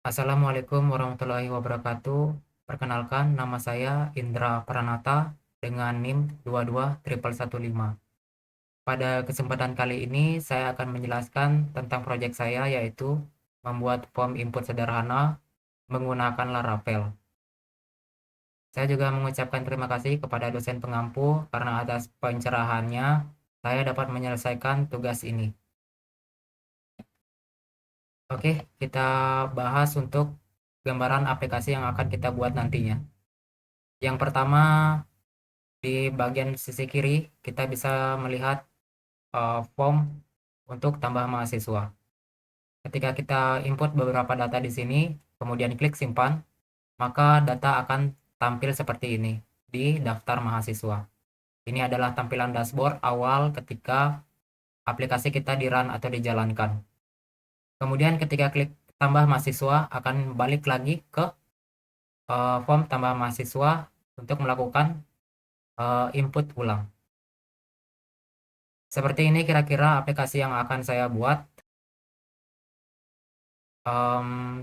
Assalamualaikum warahmatullahi wabarakatuh. Perkenalkan, nama saya Indra Pranata dengan NIM 221115. Pada kesempatan kali ini, saya akan menjelaskan tentang proyek saya, yaitu membuat form input sederhana menggunakan Laravel. Saya juga mengucapkan terima kasih kepada dosen pengampu karena atas pencerahannya, saya dapat menyelesaikan tugas ini. Oke, kita bahas untuk gambaran aplikasi yang akan kita buat nantinya. Yang pertama, di bagian sisi kiri, kita bisa melihat form untuk tambah mahasiswa. Ketika kita input beberapa data di sini, kemudian klik simpan, maka data akan tampil seperti ini di daftar mahasiswa. Ini adalah tampilan dashboard awal ketika aplikasi kita di-run atau dijalankan. Kemudian ketika klik tambah mahasiswa, akan balik lagi ke form tambah mahasiswa untuk melakukan input ulang. Seperti ini kira-kira aplikasi yang akan saya buat.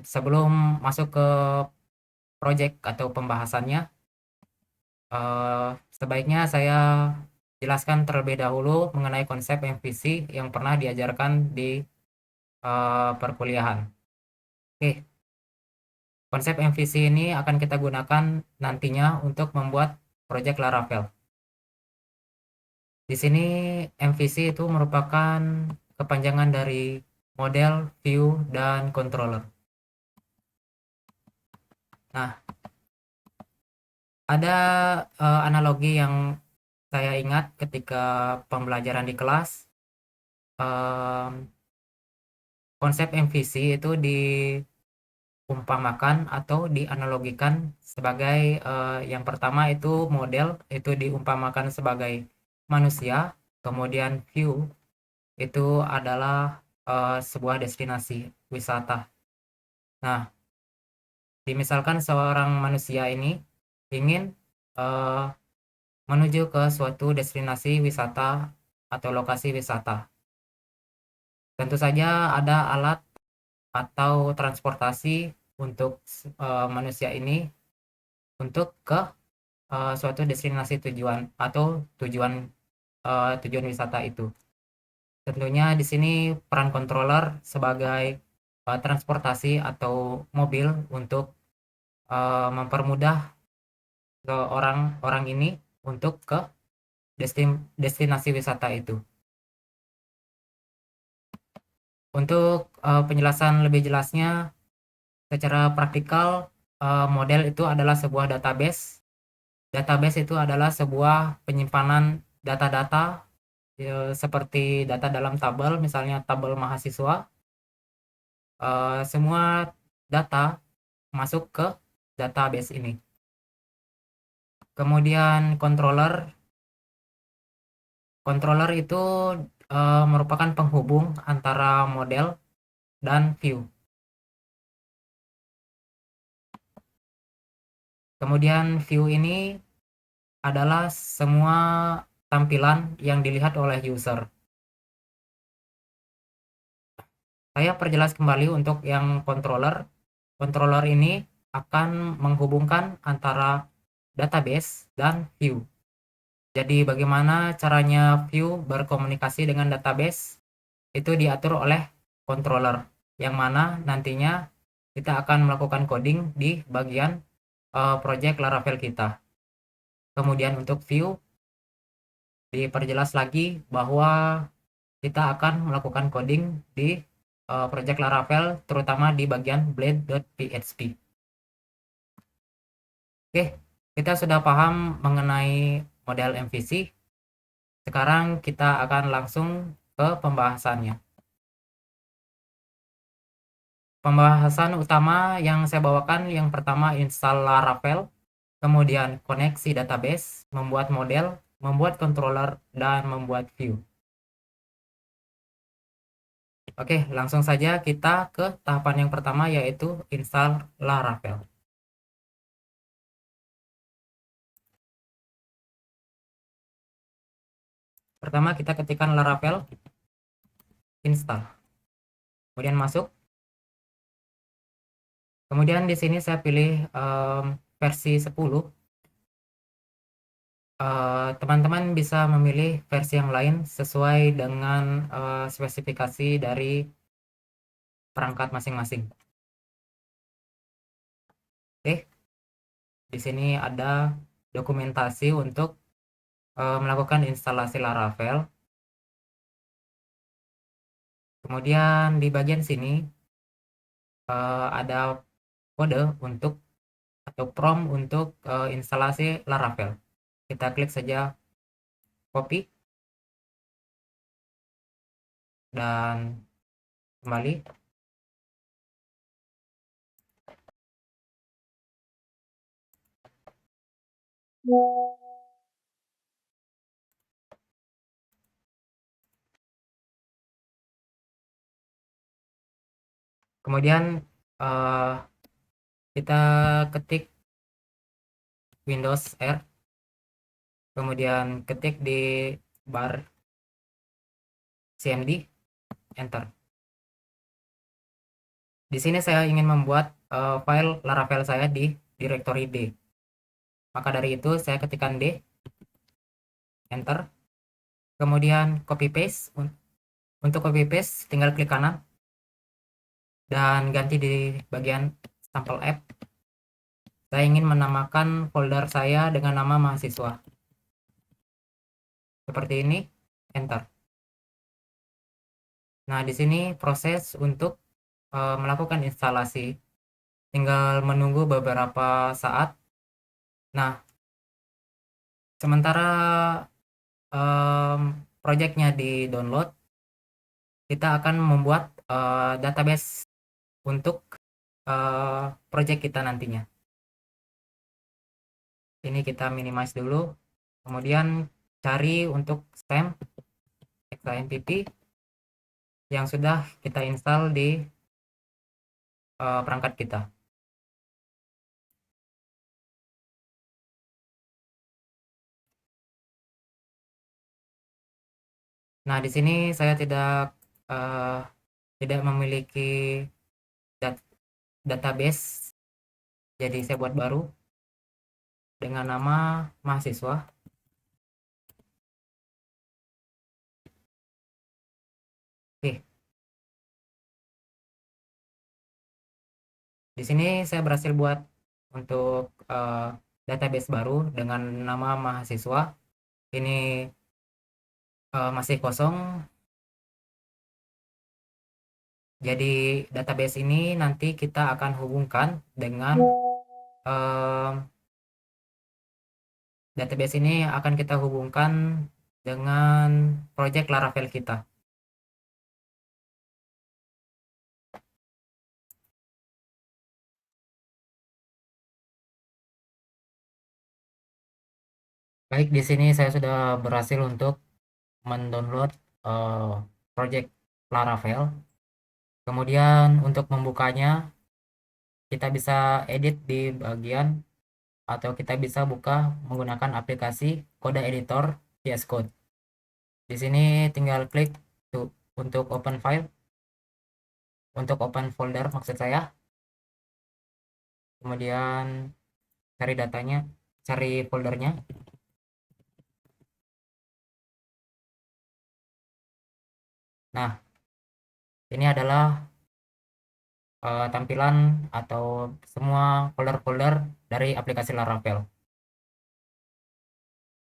Sebelum masuk ke project atau pembahasannya, sebaiknya saya jelaskan terlebih dahulu mengenai konsep MVC yang pernah diajarkan di perkuliahan. Oke, konsep MVC ini akan kita gunakan nantinya untuk membuat project Laravel. Di sini MVC itu merupakan kepanjangan dari model, view, dan controller. Nah, ada analogi yang saya ingat ketika pembelajaran di kelas. Konsep MVC itu diumpamakan atau dianalogikan sebagai yang pertama itu model itu diumpamakan sebagai manusia, kemudian view itu adalah sebuah destinasi wisata. Nah, dimisalkan seorang manusia ini ingin eh, menuju ke suatu destinasi wisata atau lokasi wisata. Tentu saja ada alat atau transportasi untuk manusia ini untuk ke suatu destinasi tujuan atau tujuan wisata itu. Tentunya di sini peran controller sebagai transportasi atau mobil untuk mempermudah ke orang-orang ini untuk ke destinasi wisata itu. Untuk penjelasan lebih jelasnya, secara praktikal model itu adalah sebuah database. Database itu adalah sebuah penyimpanan data-data seperti data dalam tabel, misalnya tabel mahasiswa. Semua data masuk ke database ini. Kemudian controller, controller itu merupakan penghubung antara model dan view. Kemudian view ini adalah semua tampilan yang dilihat oleh user. Saya perjelas kembali untuk yang controller. Controller ini akan menghubungkan antara database dan view. Jadi bagaimana caranya view berkomunikasi dengan database itu diatur oleh controller, yang mana nantinya kita akan melakukan coding di bagian project Laravel kita. Kemudian untuk view diperjelas lagi bahwa kita akan melakukan coding di project Laravel terutama di bagian blade.php. Oke, kita sudah paham mengenai model MVC. Sekarang kita akan langsung ke pembahasannya. Pembahasan utama yang saya bawakan yang pertama install Laravel, kemudian koneksi database, membuat model, membuat controller, dan membuat view. Oke, langsung saja kita ke tahapan yang pertama yaitu install Laravel. Pertama kita ketikkan Laravel install. Kemudian masuk. Kemudian di sini saya pilih versi 10. Teman-teman bisa memilih versi yang lain sesuai dengan spesifikasi dari perangkat masing-masing. Oke, di sini ada dokumentasi untuk melakukan instalasi Laravel. Kemudian di bagian sini ada kode untuk atau prompt untuk instalasi Laravel. Kita klik saja copy dan kembali. Kemudian eh, kita ketik Windows R, kemudian ketik di bar cmd, enter. Di sini saya ingin membuat file Laravel saya di directory D. Maka dari itu saya ketikkan D, enter. Kemudian copy paste. Untuk copy paste tinggal klik kanan dan ganti di bagian sampel app. Saya ingin menamakan folder saya dengan nama mahasiswa. Seperti ini, enter. Nah, di sini proses untuk melakukan instalasi. Tinggal menunggu beberapa saat. Nah, sementara projectnya di-download, kita akan membuat database untuk project kita nantinya. Ini kita minimize dulu. Kemudian cari untuk XAMPP yang sudah kita install di perangkat kita. Nah, di sini saya tidak memiliki database, jadi saya buat baru dengan nama mahasiswa. Oke, di sini saya berhasil buat untuk database baru dengan nama mahasiswa. Ini masih kosong. Jadi database ini nanti kita akan hubungkan dengan database ini akan kita hubungkan dengan project Laravel kita. Baik, di sini saya sudah berhasil untuk mendownload project Laravel. Kemudian untuk membukanya, kita bisa edit di bagian atau kita bisa buka menggunakan aplikasi kode editor VS Code. Di sini tinggal klik untuk open file, untuk open folder maksud saya. Kemudian cari datanya, cari foldernya. Nah, ini adalah tampilan atau semua folder-folder dari aplikasi Laravel.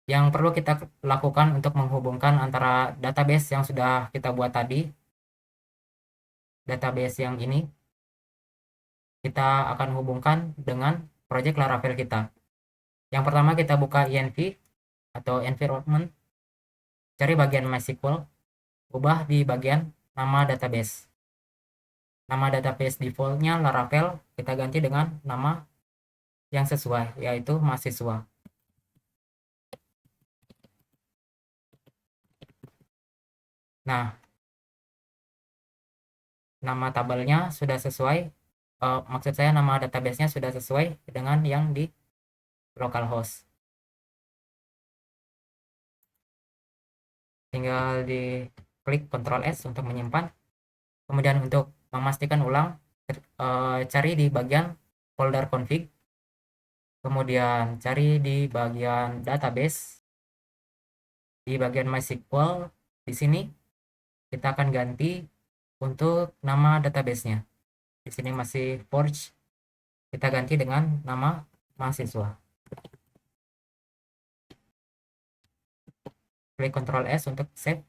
Yang perlu kita lakukan untuk menghubungkan antara database yang sudah kita buat tadi, database yang ini, kita akan hubungkan dengan project Laravel kita. Yang pertama kita buka env atau environment, cari bagian MySQL, ubah di bagian nama database. Nama database defaultnya Laravel, kita ganti dengan nama yang sesuai, yaitu mahasiswa. Nah, nama tabelnya sudah sesuai, maksud saya nama databasenya sudah sesuai dengan yang di localhost. Tinggal di klik Ctrl S untuk menyimpan. Kemudian untuk memastikan ulang, cari di bagian folder config, kemudian cari di bagian database, di bagian MySQL. Di sini kita akan ganti untuk nama databasenya. Di sini masih Forge, kita ganti dengan nama mahasiswa. Klik Ctrl S untuk save.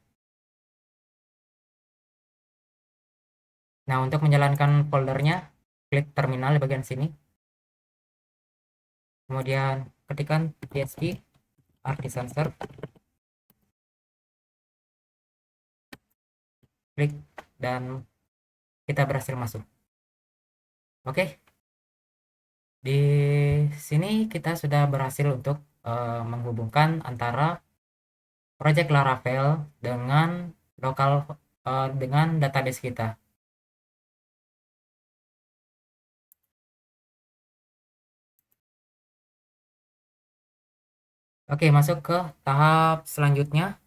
Nah, untuk menjalankan foldernya, klik terminal di bagian sini. Kemudian ketikkan php artisan serve. Klik dan kita berhasil masuk. Oke. Di sini kita sudah berhasil untuk menghubungkan antara project Laravel dengan dengan database kita. Oke, masuk ke tahap selanjutnya.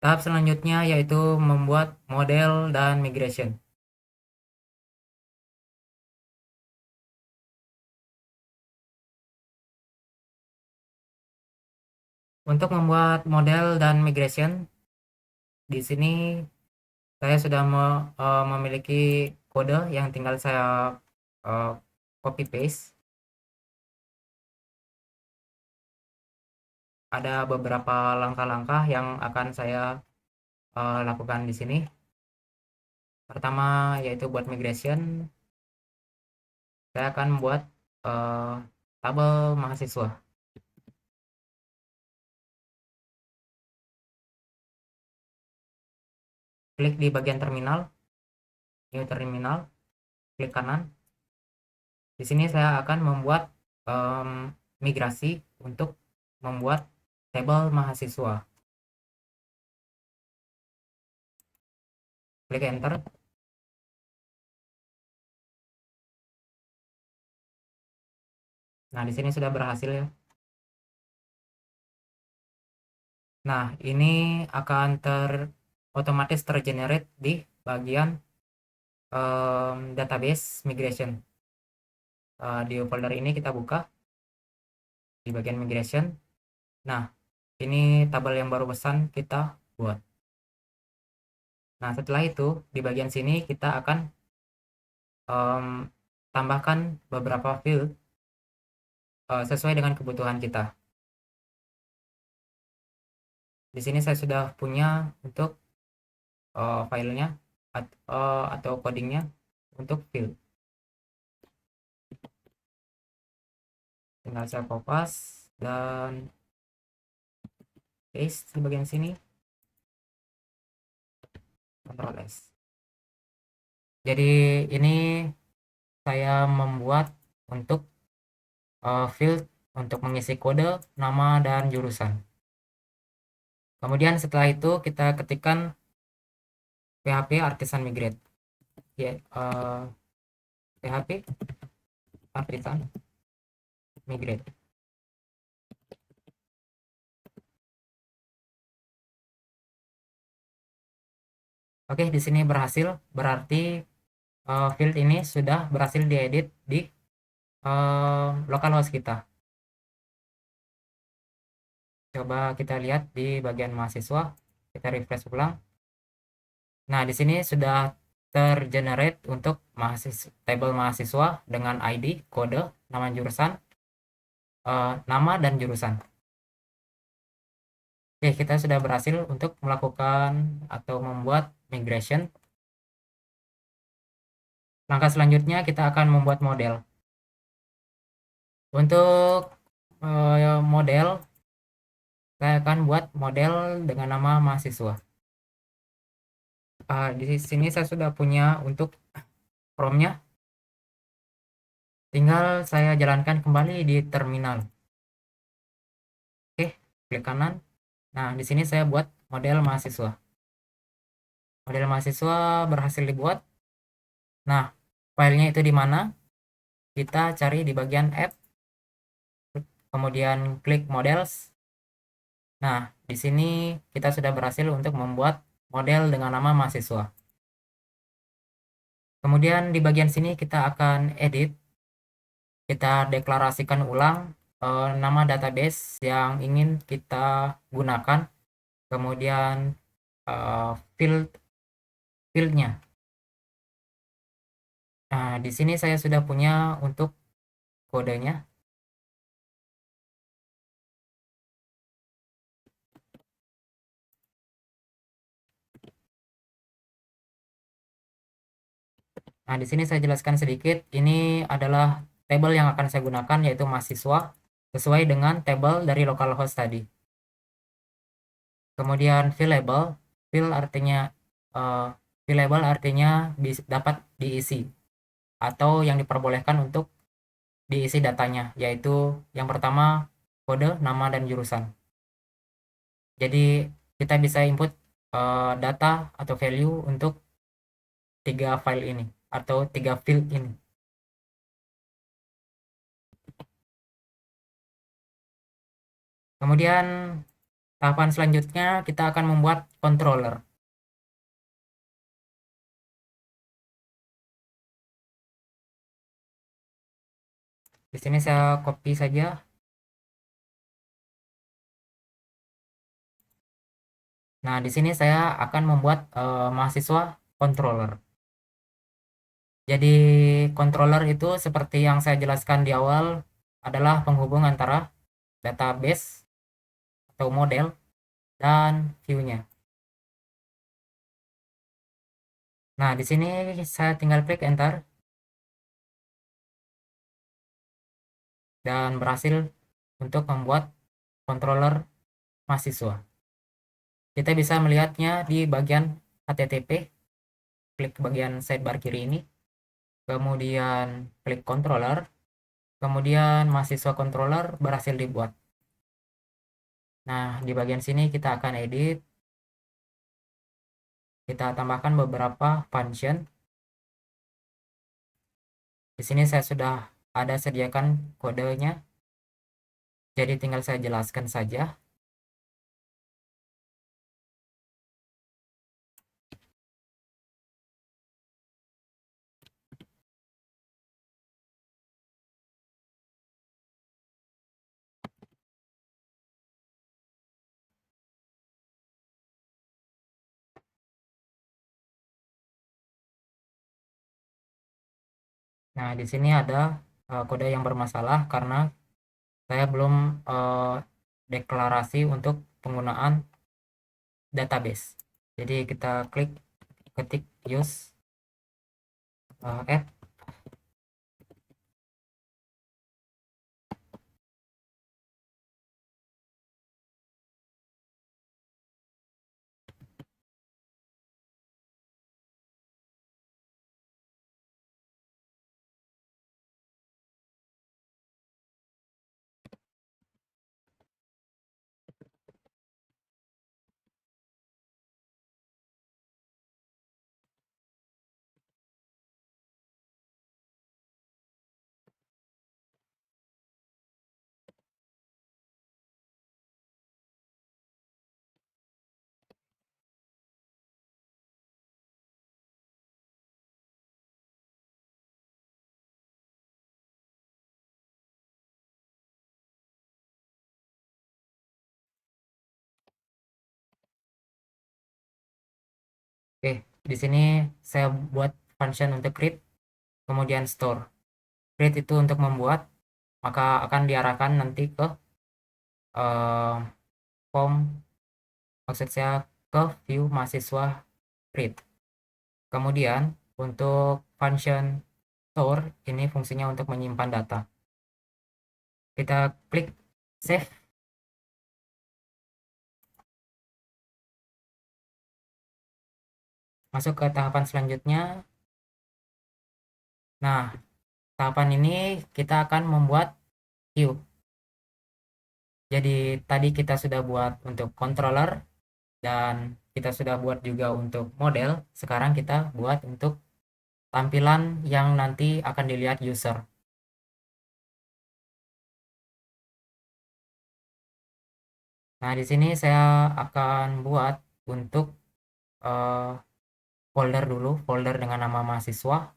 Tahap selanjutnya yaitu membuat model dan migration. Untuk membuat model dan migration, di sini saya sudah memiliki kode yang tinggal saya copy paste. Ada beberapa langkah-langkah yang akan saya lakukan di sini. Pertama yaitu buat migration, saya akan membuat tabel mahasiswa. Klik di bagian terminal, new terminal, klik kanan. Di sini saya akan membuat migrasi untuk membuat tabel mahasiswa. Klik enter. Nah, di sini sudah berhasil ya. Nah, ini akan otomatis tergenerate di bagian database migration. Di folder ini kita buka di bagian migration. Nah, ini tabel yang baru pesan kita buat. Nah, setelah itu di bagian sini kita akan tambahkan beberapa field sesuai dengan kebutuhan kita. Di sini saya sudah punya untuk filenya atau codingnya untuk field. Tinggal saya kopas dan paste di bagian sini. Ctrl S. Jadi ini saya membuat untuk field untuk mengisi kode, nama, dan jurusan. Kemudian setelah itu kita ketikkan PHP Artisan Migrate. Ya, PHP Artisan Migrate. Oke, di sini berhasil, berarti field ini sudah berhasil diedit di localhost kita. Coba kita lihat di bagian mahasiswa, kita refresh ulang. Nah, di sini sudah tergenerate untuk table mahasiswa dengan ID, kode, nama jurusan, nama dan jurusan. Oke, kita sudah berhasil untuk melakukan atau membuat migration. Langkah selanjutnya kita akan membuat model. Untuk model, saya akan buat model dengan nama mahasiswa. Di sini saya sudah punya untuk promnya. Tinggal saya jalankan kembali di terminal. Oke, klik kanan. Nah, di sini saya buat model mahasiswa. Model mahasiswa berhasil dibuat. Nah, filenya itu di mana? Kita cari di bagian app. kemudian klik models. Nah, di sini kita sudah berhasil untuk membuat model dengan nama mahasiswa. Kemudian di bagian sini kita akan edit, kita deklarasikan ulang nama database yang ingin kita gunakan, kemudian eh, fieldnya. Nah, di sini saya sudah punya untuk kodenya. Nah, di sini saya jelaskan sedikit. Ini adalah tabel yang akan saya gunakan, yaitu mahasiswa, sesuai dengan tabel dari localhost tadi. Kemudian uh, fillable artinya dapat diisi atau yang diperbolehkan untuk diisi datanya, yaitu yang pertama kode, nama, dan jurusan. Jadi kita bisa input data atau value untuk 3 file ini atau 3 field ini. Kemudian tahapan selanjutnya kita akan membuat controller. Di sini saya copy saja. Nah, di sini saya akan membuat mahasiswa controller. Jadi controller itu seperti yang saya jelaskan di awal adalah penghubung antara database atau model dan view-nya. Nah, di sini saya tinggal klik enter dan berhasil untuk membuat controller mahasiswa. Kita bisa melihatnya di bagian HTTP, klik bagian sidebar kiri ini, kemudian klik controller, kemudian mahasiswa controller berhasil dibuat. Nah, di bagian sini kita akan edit, kita tambahkan beberapa function. Di sini saya sudah ada sediakan kodenya, jadi tinggal saya jelaskan saja. Nah, di sini ada kode yang bermasalah karena saya belum deklarasi untuk penggunaan database. Jadi kita ketik use add. Oke, di sini saya buat function untuk create, kemudian store. Create itu untuk membuat, maka akan diarahkan nanti ke form, maksud saya ke view mahasiswa create. Kemudian untuk function store ini fungsinya untuk menyimpan data. Kita klik save. Masuk ke tahapan selanjutnya. Nah, tahapan ini kita akan membuat view. Jadi tadi kita sudah buat untuk controller dan kita sudah buat juga untuk model. Sekarang kita buat untuk tampilan yang nanti akan dilihat user. Nah, di sini saya akan buat untuk eh, folder dulu, folder dengan nama mahasiswa.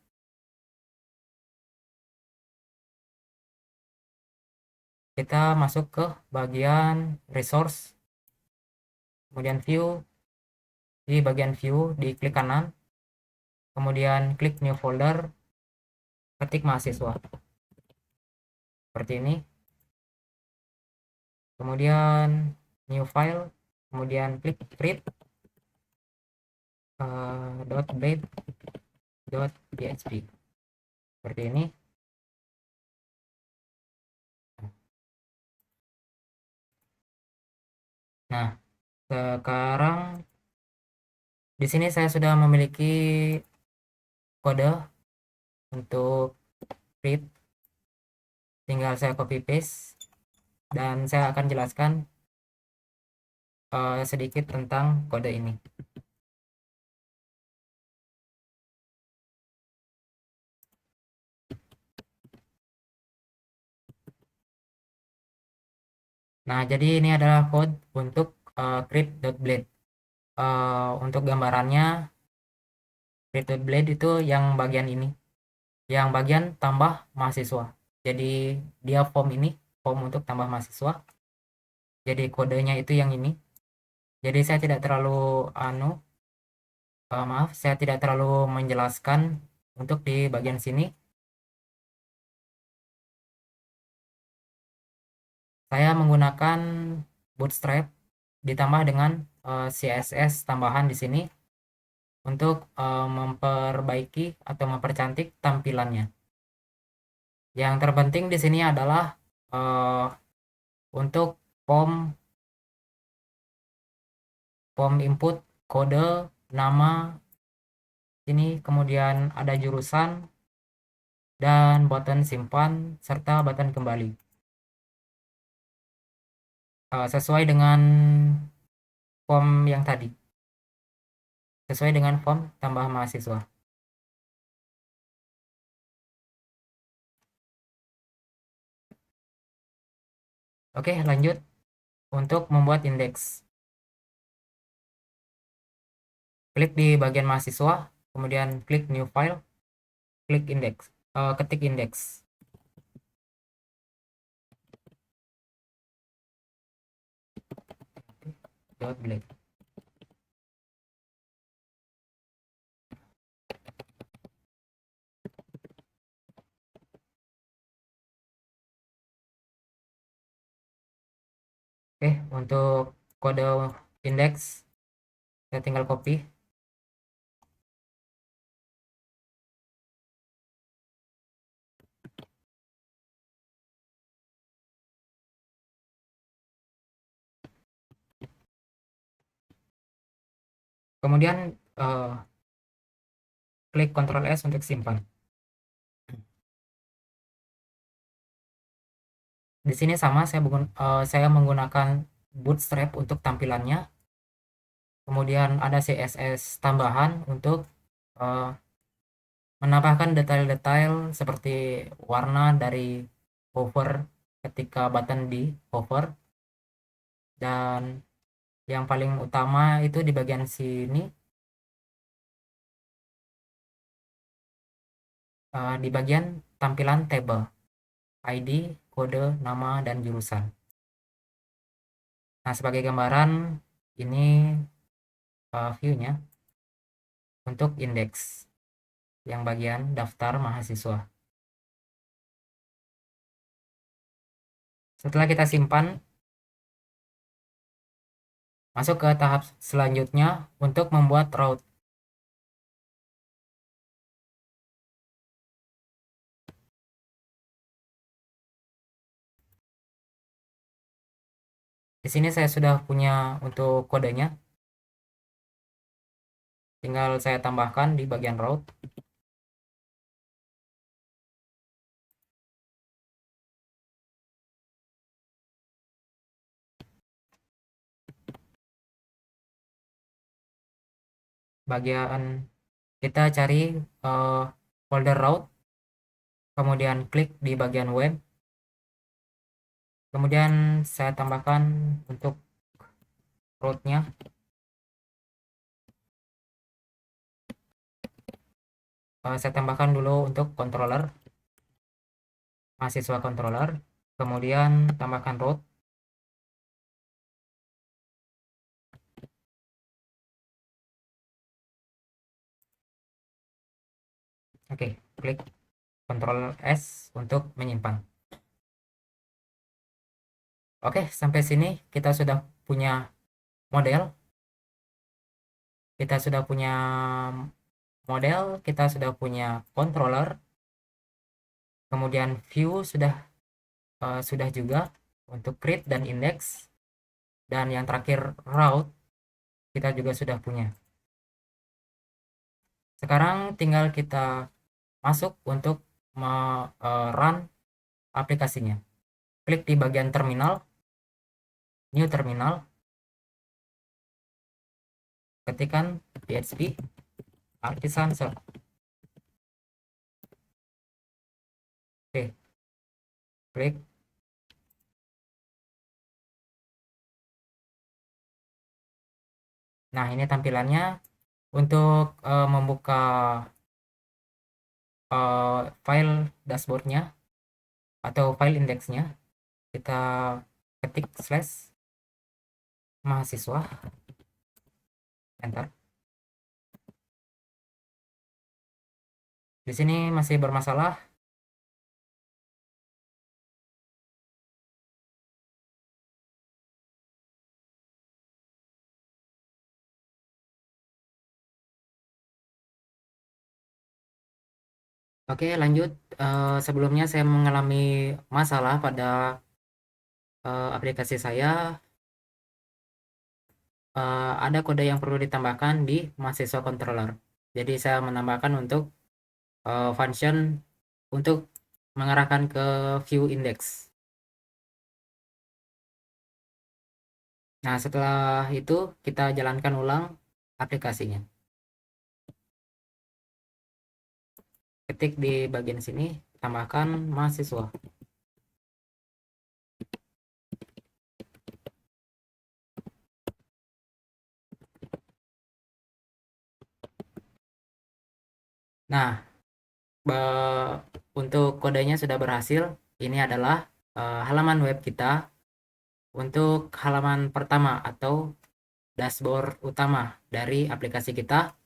Kita masuk ke bagian resource, kemudian view. Di bagian view, di klik kanan, kemudian klik new folder, ketik mahasiswa. Seperti ini. Kemudian new file, kemudian klik read .blade.php. Seperti ini. Nah, sekarang di sini saya sudah memiliki kode untuk read, tinggal saya copy paste dan saya akan jelaskan sedikit tentang kode ini. Nah, jadi ini adalah code untuk create.blade. Untuk gambarannya, create.blade itu yang bagian ini, yang bagian tambah mahasiswa. Jadi dia form ini, form untuk tambah mahasiswa. Jadi kodenya itu yang ini. Jadi saya tidak terlalu maaf, saya tidak terlalu menjelaskan untuk di bagian sini. Saya menggunakan Bootstrap ditambah dengan CSS tambahan di sini untuk memperbaiki atau mempercantik tampilannya. Yang terpenting di sini adalah untuk form input, kode, nama, ini kemudian ada jurusan dan button simpan serta button kembali. Sesuai dengan form yang tadi, sesuai dengan form tambah mahasiswa. Oke, lanjut untuk membuat indeks. Klik di bagian mahasiswa, kemudian klik new file, klik indeks, ketik indeks. .blade. Oke, untuk kode indeks saya tinggal copy. Kemudian klik Ctrl S untuk simpan. Di sini sama, saya menggunakan Bootstrap untuk tampilannya. Kemudian ada CSS tambahan untuk menambahkan detail-detail seperti warna dari hover ketika button di hover. Dan yang paling utama itu di bagian sini, di bagian tampilan table, ID, kode, nama, dan jurusan. Nah, sebagai gambaran, ini view-nya untuk indeks yang bagian daftar mahasiswa. Setelah kita simpan, masuk ke tahap selanjutnya untuk membuat route. Di sini saya sudah punya untuk kodenya. Tinggal saya tambahkan di bagian route. Bagian kita cari folder route, kemudian klik di bagian web. Kemudian saya tambahkan untuk rootnya. Saya tambahkan dulu untuk controller, mahasiswa controller, kemudian tambahkan root. Oke, klik Ctrl S untuk menyimpan. Oke, sampai sini kita sudah punya model. Kita sudah punya kita sudah punya controller. Kemudian view sudah juga untuk create dan index. Dan yang terakhir route kita juga sudah punya. Sekarang tinggal kita masuk untuk run aplikasinya. Klik di bagian terminal, new terminal, ketikkan php artisan server. Oke, klik. Nah, ini tampilannya. Untuk membuka file dashboardnya atau file indeksnya, kita ketik slash mahasiswa, enter. Di sini masih bermasalah. Oke, lanjut. Sebelumnya saya mengalami masalah pada aplikasi saya. Ada kode yang perlu ditambahkan di mahasiswa controller. Jadi saya menambahkan untuk function untuk mengarahkan ke view index. Nah, setelah itu kita jalankan ulang aplikasinya. Ketik di bagian sini, tambahkan mahasiswa. Nah, untuk kodenya sudah berhasil. Ini adalah halaman web kita untuk halaman pertama atau dashboard utama dari aplikasi kita.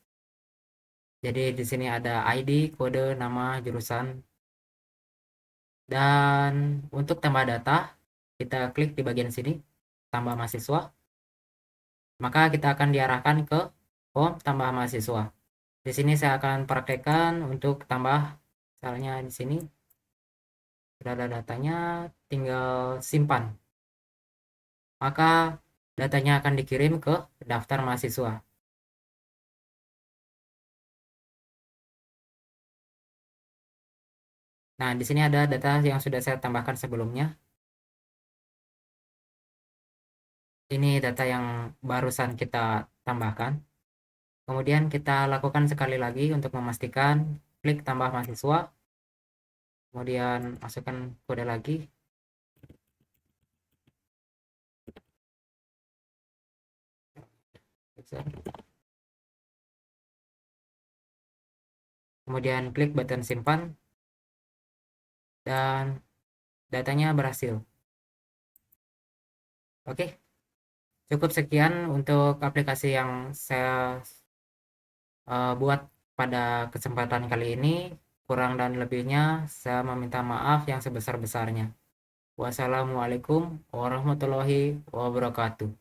Jadi di sini ada ID, kode, nama, jurusan. Dan untuk tambah data, kita klik di bagian sini, tambah mahasiswa. Maka kita akan diarahkan ke form tambah mahasiswa. Di sini saya akan praktekkan untuk tambah, misalnya di sini sudah ada datanya, tinggal simpan. Maka datanya akan dikirim ke daftar mahasiswa. Nah, di sini ada data yang sudah saya tambahkan sebelumnya. Ini data yang barusan kita tambahkan. Kemudian kita lakukan sekali lagi untuk memastikan, klik tambah mahasiswa. Kemudian masukkan kode lagi. Kemudian klik button simpan. Dan datanya berhasil. Oke, cukup sekian untuk aplikasi yang saya buat pada kesempatan kali ini. Kurang dan lebihnya saya meminta maaf yang sebesar-besarnya. Wassalamualaikum warahmatullahi wabarakatuh.